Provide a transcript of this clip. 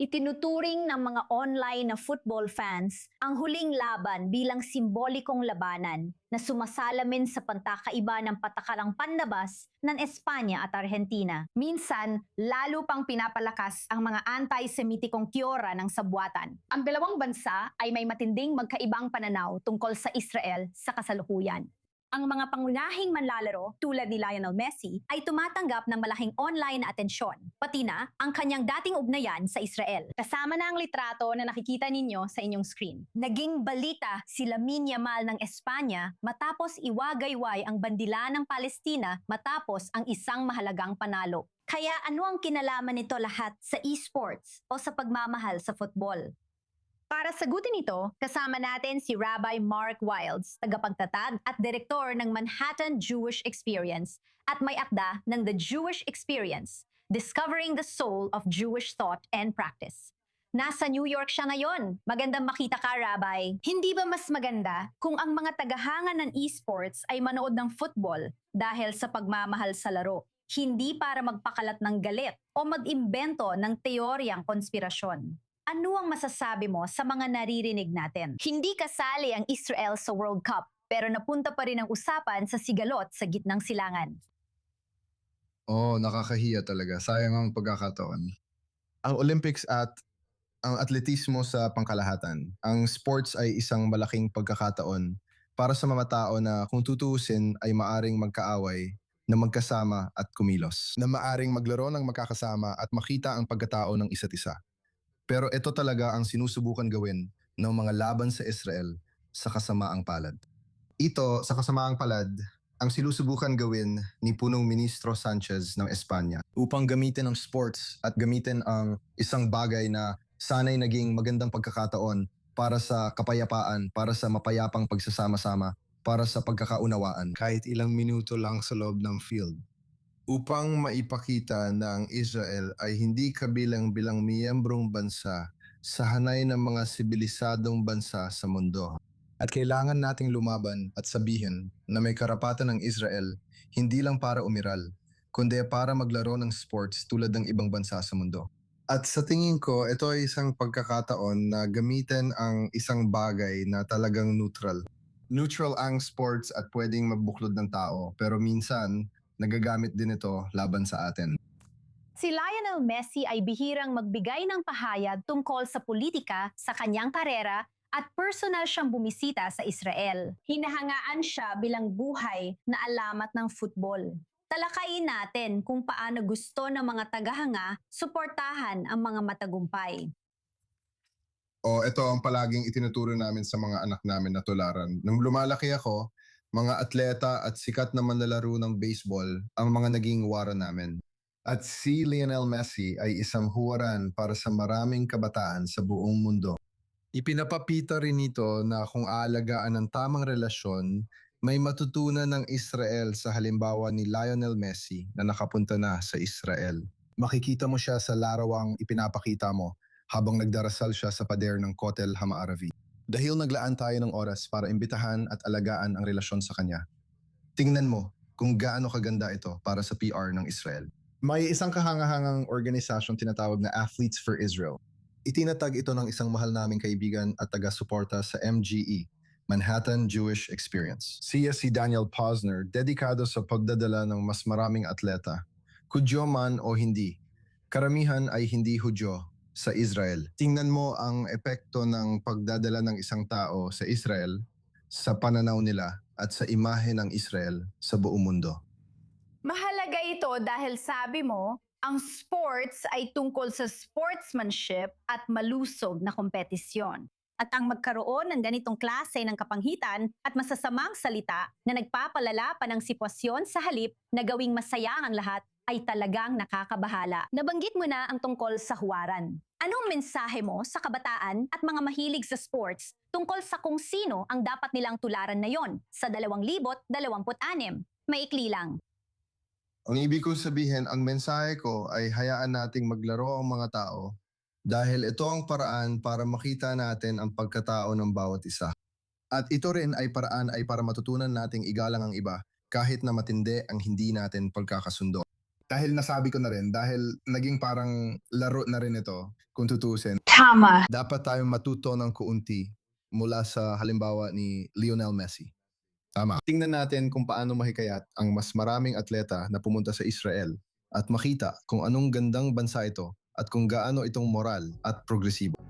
Itinuturing ng mga online na football fans ang huling laban bilang simbolikong labanan na sumasalamin sa pagkakaiba ng patakalang panlabas ng Espanya at Argentina. Minsan, lalo pang pinapalakas ang mga anti-Semitikong teorya ng sabwatan. Ang dalawang bansa ay may matinding magkaibang pananaw tungkol sa Israel sa kasalukuyan. Ang mga pangunahing manlalaro tulad ni Lionel Messi ay tumatanggap ng malaking online na atensyon, pati na ang kanyang dating ugnayan sa Israel. Kasama na ang litrato na nakikita ninyo sa inyong screen. Naging balita si Lamine Yamal ng Espanya matapos iwagayway ang bandila ng Palestina matapos ang isang mahalagang panalo. Kaya ano ang kinalaman nito lahat sa esports o sa pagmamahal sa football? Para sagutin ito, kasama natin si Rabbi Mark Wilds, tagapagtatag at direktor ng Manhattan Jewish Experience at may akda ng The Jewish Experience, Discovering the Soul of Jewish Thought and Practice. Nasa New York siya ngayon. Magandang makita ka, Rabbi. Hindi ba mas maganda kung ang mga tagahanga ng esports ay manood ng football dahil sa pagmamahal sa laro, hindi para magpakalat ng galit o mag-imbento ng teoryang konspirasyon? Ano ang masasabi mo sa mga naririnig natin? Hindi kasali ang Israel sa World Cup, pero napunta pa rin ang usapan sa sigalot sa gitnang silangan. Nakakahiya talaga. Sayang ang pagkakataon. Ang Olympics at ang atletismo sa pangkalahatan. Ang sports ay isang malaking pagkakataon para sa mga tao na kung tutuusin ay maaring magkaaway, na magkasama at kumilos. Na maaring maglaro ng magkakasama at makita ang pagkatao ng isa't isa. Pero ito talaga ang sinusubukan gawin ng mga laban sa Israel sa kasamaang palad. Ito, sa kasamaang palad, ang sinusubukan gawin ni Punong Ministro Sanchez ng Espanya upang gamitin ang sports at gamitin ang isang bagay na sana'y naging magandang pagkakataon para sa kapayapaan, para sa mapayapang pagsasama-sama, para sa pagkakaunawaan. Kahit ilang minuto lang sa loob ng field. Upang maipakita na ang Israel ay hindi kabilang-bilang miyembrong bansa sa hanay ng mga sibilisadong bansa sa mundo. At kailangan nating lumaban at sabihin na may karapatan ng Israel hindi lang para umiral, kundi para maglaro ng sports tulad ng ibang bansa sa mundo. At sa tingin ko, ito ay isang pagkakataon na gamitin ang isang bagay na talagang neutral. Neutral ang sports at pwedeng magbuklod ng tao, pero minsan, nagagamit din ito laban sa atin. Si Lionel Messi ay bihirang magbigay ng pahayag tungkol sa politika sa kanyang karera at personal siyang bumisita sa Israel. Hinahangaan siya bilang buhay na alamat ng football. Talakayin natin kung paano gusto ng mga tagahanga suportahan ang mga matagumpay. Ito ang palaging itinuturo namin sa mga anak namin na tularan. Nung lumalaki ako, mga atleta at sikat na manlalaro ng baseball ang mga naging wara namin. At si Lionel Messi ay isang huwaran para sa maraming kabataan sa buong mundo. Ipinapapita rin nito na kung aalagaan ng tamang relasyon, may matutunan ng Israel sa halimbawa ni Lionel Messi na nakapunta na sa Israel. Makikita mo siya sa larawang ipinapakita mo habang nagdarasal siya sa pader ng Kotel Hamaaravi. Dahil naglaan tayo ng oras para imbitahan at alagaan ang relasyon sa kanya. Tingnan mo kung gaano kaganda ito para sa PR ng Israel. May isang kahangahangang organisasyong tinatawag na Athletes for Israel. Itinatag ito ng isang mahal naming kaibigan at taga-suporta sa MGE, Manhattan Jewish Experience. Siya si Daniel Posner, dedikado sa pagdadala ng mas maraming atleta. Hudyo man o hindi, karamihan ay hindi Hudyo sa Israel. Tingnan mo ang epekto ng pagdadala ng isang tao sa Israel sa pananaw nila at sa imahe ng Israel sa buong mundo. Mahalaga ito dahil sabi mo, ang sports ay tungkol sa sportsmanship at malusog na kompetisyon. At ang magkaroon ng ganitong klase ng kapanghitan at masasamang salita na nagpapalala pa ng sitwasyon sa halip na gawing masaya ang lahat ay talagang nakakabahala. Nabanggit mo na ang tungkol sa huwaran. Anong mensahe mo sa kabataan at mga mahilig sa sports tungkol sa kung sino ang dapat nilang tularan na yon sa 2026? Maikli lang. Ang ibig kong sabihin, ang mensahe ko ay hayaan nating maglaro ang mga tao dahil ito ang paraan para makita natin ang pagkatao ng bawat isa. At ito rin ay paraan ay para matutunan nating igalang ang iba kahit na matindi ang hindi natin pagkakasundo. dahil nasabi ko na rin, dahil naging parang laro na rin ito, kung tutuusin. Tama. Dapat tayong matuto ng kuunti mula sa halimbawa ni Lionel Messi. Tama. Tingnan natin kung paano mahikayat ang mas maraming atleta na pumunta sa Israel at makita kung anong gandang bansa ito at kung gaano itong moral at progresibo.